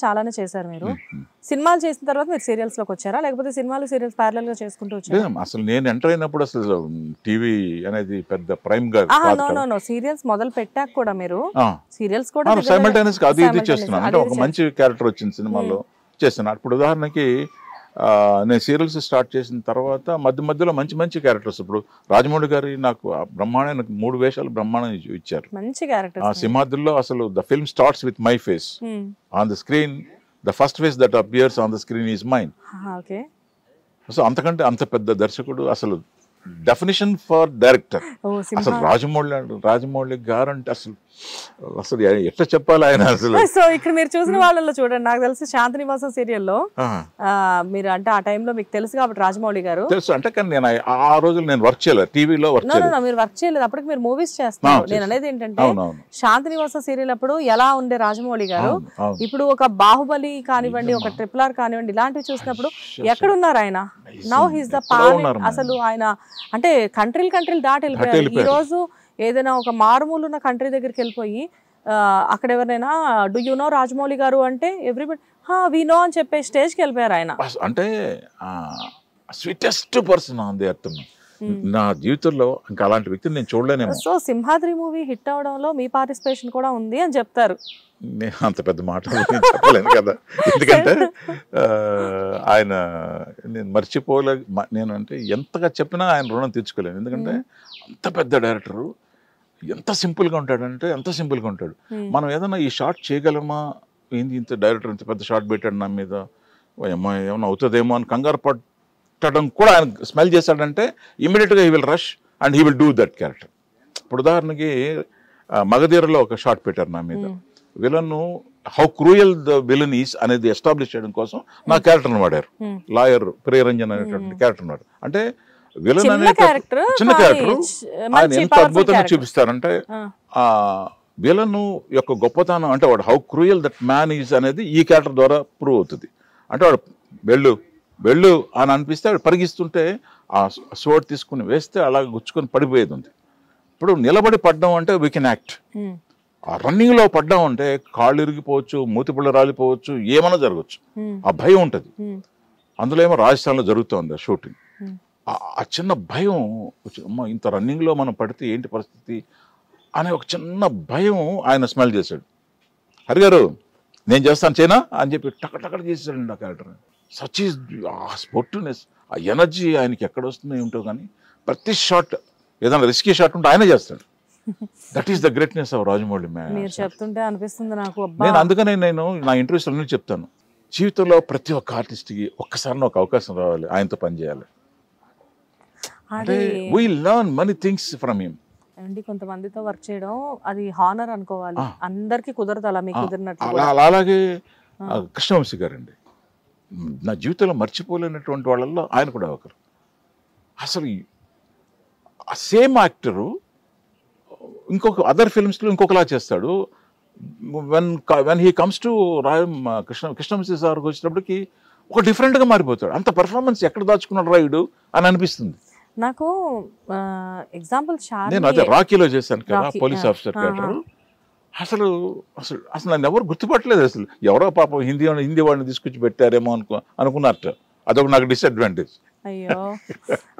చాలానే చేశారు మీరు. సినిమాలు చేసిన తర్వాత మీరు సీరియల్స్ లోకి వచ్చారా, లేకపోతే సినిమాలు సీరియల్స్ ప్యారలల్ గా చేసుకుంటూ వచ్చారా? అసలు నేను ఎంటర్ అయినప్పుడు అసలు టీవీ అనేది పెద్ద ప్రైమ్ గా నో సీరియల్స్ మొదలు పెట్టాక కూడా మీరు సీరియల్స్ కూడా సైమల్టేనియస్ గా అది ఇది చేస్తున్నాను. అంటే ఒక మంచి క్యారెక్టర్ వచ్చింది సినిమాలో చేస్తున్నాను. ఇప్పుడు ఉదాహరణకి నేను సీరియల్స్ స్టార్ట్ చేసిన తర్వాత మధ్య మధ్యలో మంచి మంచి క్యారెక్టర్స్, ఇప్పుడు రాజమౌళి గారి నాకు బ్రహ్మాండ 3 వేషాలు బ్రహ్మాండం ఇచ్చారు. మంచి క్యారెక్టర్. సింహాద్రిలో అసలు the film starts with my face on the screen. The first face that appears on the screen is mine. So అంతకంటే అంత పెద్ద దర్శకుడు, అసలు డెఫినేషన్ ఫర్ డైరెక్టర్. అసలు రాజమౌళి గారు అంటే అసలు ఎట్లా చెప్పాలి ఆయన అసలు. సో ఇక్కడ మీరు చూసిన వాళ్ళలో చూడండి, నాకు తెలిసి శాంతినివాసం సీరియల్లో మీరు అంటే ఆ టైంలో మీకు తెలుసు కాబట్టి రాజమౌళి గారు తెలుసు అంటే, కానీ నేను ఆ రోజులు నేను వర్క్ చేయలేదు, టీవీలో వర్క్ చేయలేదు. మీరు వర్క్ చేయలేదు, అప్పటికి మీరు మూవీస్ చేస్తున్నారు. నేను అనేది ఏంటంటే శాంతినివాసం సీరియల్ అప్పుడు ఎలా ఉండే రాజమౌళి గారు, ఇప్పుడు ఒక బాహుబలి కానివ్వండి, ఒక RRR కానివ్వండి, ఇలాంటివి చూసినప్పుడు ఎక్కడున్నారు ఆయన? Now he's the pan. అసలు ఆయన అంటే కంట్రీలు దాటి వెళ్ళిపోయారు. ఈ రోజు ఏదైనా ఒక మారుమూల ఉన్న కంట్రీ దగ్గరికి వెళ్ళిపోయి అక్కడ ఎవరైనా డూ యు నో రాజమౌళి గారు అంటే ఎవ్రీబడి వి నో అని చెప్పే స్టేజ్కి వెళ్ళిపోయారు ఆయన. అంటే sweetest person on the earth. నా జీవితంలో ఇంకా అలాంటి వ్యక్తిని నేను చూడలేనేమో. సో సింహాద్రి మూవీ హిట్ అవడంలో మీ పార్టిసిపేషన్ కూడా ఉంది అని చెప్తారు. నేను అంత పెద్ద మాటలు చెప్పలేను కదా, ఎందుకంటే ఆయన నేను మర్చిపోలే. నేను అంటే ఎంతగా చెప్పినా ఆయన రుణం తీర్చుకోలేను, ఎందుకంటే అంత పెద్ద డైరెక్టరు ఎంత సింపుల్గా ఉంటాడంటే ఎంత సింపుల్గా ఉంటాడు. మనం ఏదైనా ఈ షార్ట్ చేయగలమా, ఏంది ఇంత డైరెక్టర్ ఇంత పెద్ద షార్ట్ పెట్టాడు నా మీద, ఏమన్నా అవుతుందేమో అని కంగారు పట్టడం కూడా ఆయన స్మెల్ చేశాడంటే ఇమీడియట్గా he will rush and he will do that character. ఇప్పుడు ఉదాహరణకి మగధీరలో ఒక షార్ట్ పెట్టారు నా మీద. Villain how cruel the villain is అనేది ఎస్టాబ్లిష్ చేయడం కోసం నా క్యారెక్టర్ని వాడారు. లాయర్ ప్రియరంజన్ అనేటువంటి క్యారెక్టర్ వాడారు. అంటే విలన్ అనే చిన్న క్యారెక్టర్ ఆయన ఎంత అద్భుతంగా చూపిస్తారంటే ఆ విలన్ యొక్క గొప్పతనం అంటే వాడు how cruel that man is అనేది ఈ క్యారెక్టర్ ద్వారా ప్రూవ్ అవుతుంది. అంటే వాడు వెళ్ళు అని అనిపిస్తే వాడు పరిగిస్తుంటే ఆ సోడ్ తీసుకుని వేస్తే అలా గుచ్చుకొని పడిపోయేది ఉంది. ఇప్పుడు నిలబడి పడ్డం అంటే వీ కెన్ యాక్ట్. ఆ రన్నింగ్ లో పడ్డాం అంటే కాళ్ళు ఇరిగిపోవచ్చు, మూతిపిల్ల రాలిపోవచ్చు, ఏమైనా జరగచ్చు. ఆ భయం ఉంటుంది. అందులో ఏమో రాజస్థాన్లో జరుగుతుంది ఆ షూటింగ్. ఆ చిన్న భయం, అమ్మ ఇంత రన్నింగ్ లో మనం పడితే ఏంటి పరిస్థితి అనే ఒక చిన్న భయం ఆయన స్మెల్ చేశాడు. హరిగారు నేను చేస్తాను చైనా అని చెప్పి టకటక్కడ చేసాడండి ఆ క్యారెక్టర్. సచ్ ఈజ్ ఆ స్పోర్టివ్నెస్, ఆ ఎనర్జీ ఆయనకి ఎక్కడ వస్తుందో ఏమిటో, కానీ ప్రతి షాట్ ఏదైనా రిస్కీ షాట్ ఉంటే ఆయనే చేస్తాడు. That is the greatness of Rajamouli. మీరు చెప్తుంటే అనిపిస్తుంది నాకు. నేను అందుకనే నేను నా ఇంటర్వ్యూస్ అన్నీ చెప్తాను, జీవితంలో ప్రతి ఒక్క ఆర్టిస్ట్కి ఒక్కసారి ఒక అవకాశం రావాలి, ఆయనతో పనిచేయాలి. అంటే we learn many things from him. అండి కొంతమందితో వర్క్ చేయడం అది హానర్ అనుకోవాలి, అందరికీ కుదరదు అలా మీకు కుదిరినట్టు. అలాగే కృష్ణవంశీ గారు అండి, నా జీవితంలో మర్చిపోలేనటువంటి వాళ్ళల్లో ఆయన కూడా ఒకరు. అసలు ఆ సేమ్ యాక్టరు ఇంకొక అదర్ ఫిల్మ్స్లో ఇంకొకలా చేస్తాడు. When he comes to Krishna Vamsi సార్కి వచ్చినప్పటికి ఒక డిఫరెంట్గా మారిపోతాడు. అంత పర్ఫార్మెన్స్ ఎక్కడ దాచుకున్నాడు రాయుడు అని అనిపిస్తుంది నాకు. ఎగ్జాంపుల్ నేను అదే రాకీలో చేశాను కదా, పోలీస్ ఆఫీసర్ క్యారెక్టర్. అసలు అసలు అసలు నన్ను ఎవరు గుర్తుపట్టలేదు. అసలు ఎవరో పాపం హిందీ వాడిని తీసుకొచ్చి పెట్టారేమో అనుకున్నట్టు. అదొక నాకు డిసడ్వాంటేజ్. అయ్యో,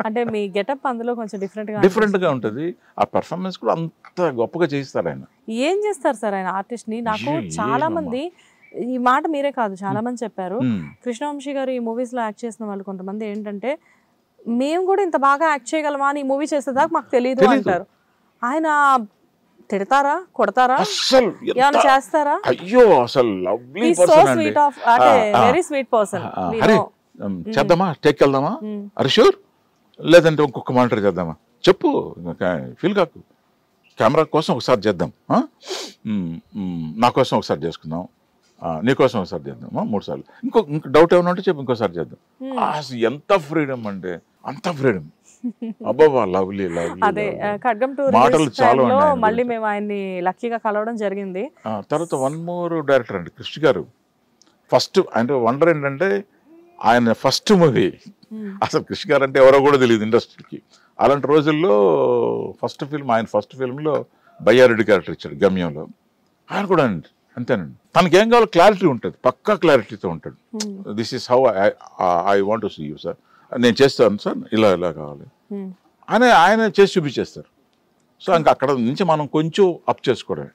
అంటే మీ గెటప్ అందులో కొంచెం డిఫరెంట్ గా ఉంటుంది. ఆ పర్ఫార్మెన్స్ కూడా అంత గొప్పగా చేయిస్తారు ఆయన. ఏం చేస్తారు సార్ ఆయన ఆర్టిస్ట్ ని? నాకు చాలా మంది ఈ మాట మీరే కాదు చాలా మంది చెప్పారు, కృష్ణవంశీ గారు ఈ మూవీస్ లో యాక్ట్ చేసిన వాళ్ళు కొంతమంది ఏంటంటే మేము కూడా ఇంత బాగా యాక్ట్ చేయగలమా అని ఈ మూవీ చేసేదాకా మాకు తెలియదు అంటారు. ఆయన తిడతారా, కొడతారా, ఏమైనా చేస్తారా? అయ్యో అసలు లవ్లీ పర్సన్ అండి, వెరీ స్వీట్ పర్సన్. చేద్దామా, టేక్ వెళ్దామా, అరే షూర్, లేదంటే ఇంకొక మానిటర్ చేద్దామా, చెప్పు, ఫీల్ కాకు, కెమెరా కోసం ఒకసారి చేద్దాం, నా కోసం ఒకసారి చేసుకుందాం, నీకోసం ఒకసారి చేద్దాం, 3 సార్లు, ఇంకో డౌట్ ఏమైనా ఉంటే చెప్పు, ఇంకోసారి చేద్దాం. అసలు ఎంత ఫ్రీడమ్ అంటే అంత ఫ్రీడమ్. అబ్బా లవ్లీ లవ్లీ. అదే ఖడ్గం టూ మాటలు చాలా మళ్ళీ మేము ఆయన్ని లక్కీగా కలవడం జరిగింది. తర్వాత వన్ మోర్ డైరెక్టర్ అండి కృష్ణ గారు. ఫస్ట్ అంటే వండర్ ఏంటంటే ఆయన ఫస్ట్ మూవీ, అసలు కృష్ణ గారు అంటే ఎవరో కూడా తెలియదు ఇండస్ట్రీకి. అలాంటి రోజుల్లో ఫస్ట్ ఫిల్మ్, ఆయన ఫస్ట్ ఫిల్మ్లో బయ్యారెడ్డి క్యారెక్టర్ ఇచ్చాడు గమ్యంలో. ఆయన కూడా అండి అంతేనండి. తనకి ఏం కావాలో క్లారిటీ ఉంటుంది, పక్కా క్లారిటీతో ఉంటాడు. This is how I want to see you sir, నేను చేస్తాను సార్, ఇలా ఇలా కావాలి అని ఆయన చేసి చూపించేస్తారు. సో ఇంకా అక్కడ నుంచి మనం కొంచెం అప్ చేసుకోవడమే.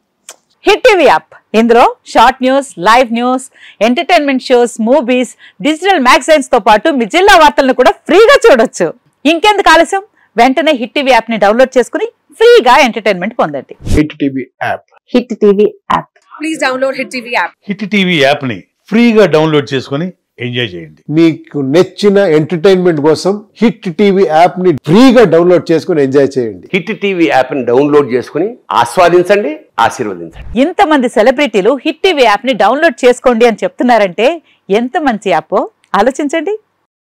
హిట్ టీవీ యాప్, ఇందులో short news, live news, entertainment shows, movies, digital magazines తో పాటు మీ జిల్లా వార్తలను కూడా ఫ్రీగా చూడొచ్చు. ఇంకెందుకు ఆలస్యం, వెంటనే హిట్ టీవీ యాప్ ని డౌన్లోడ్ చేసుకుని ఫ్రీగా ఎంటర్టైన్మెంట్ పొందండి. Hit TV app. Hit TV app. Please download hit TV app. Hit TV app ని ఫ్రీగా డౌన్లోడ్ చేసుకుని ఎంజాయ్ చేయండి. మీకు నచ్చిన ఎంటర్టైన్మెంట్ కోసం హిట్ టీవీ యాప్ ని ఫ్రీగా డౌన్లోడ్ చేసుకుని ఎంజాయ్ చేయండి. హిట్ టీవీ యాప్ ని డౌన్లోడ్ చేసుకుని ఆస్వాదించండి, ఆశీర్వదించండి. ఇంతమంది సెలబ్రిటీలు హిట్ టీవీ యాప్ ని డౌన్లోడ్ చేసుకోండి అని చెప్తున్నారంటే ఎంత మంచి యాప్ ఆలోచించండి.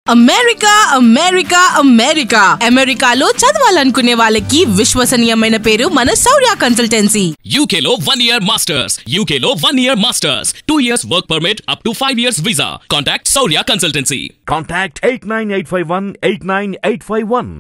అమెరికా అమెరికా అమెరికా అమెరికాలో చదవాలనుకునే వాళ్ళకి విశ్వసనీయమైన పేరు మన శౌర్య కన్సల్టెన్సీ. UK లో 1 year masters, UK లో 1 year masters, 2 years work permit up to 5 years visa. Contact Saurya Consultancy. Contact 89851 89851.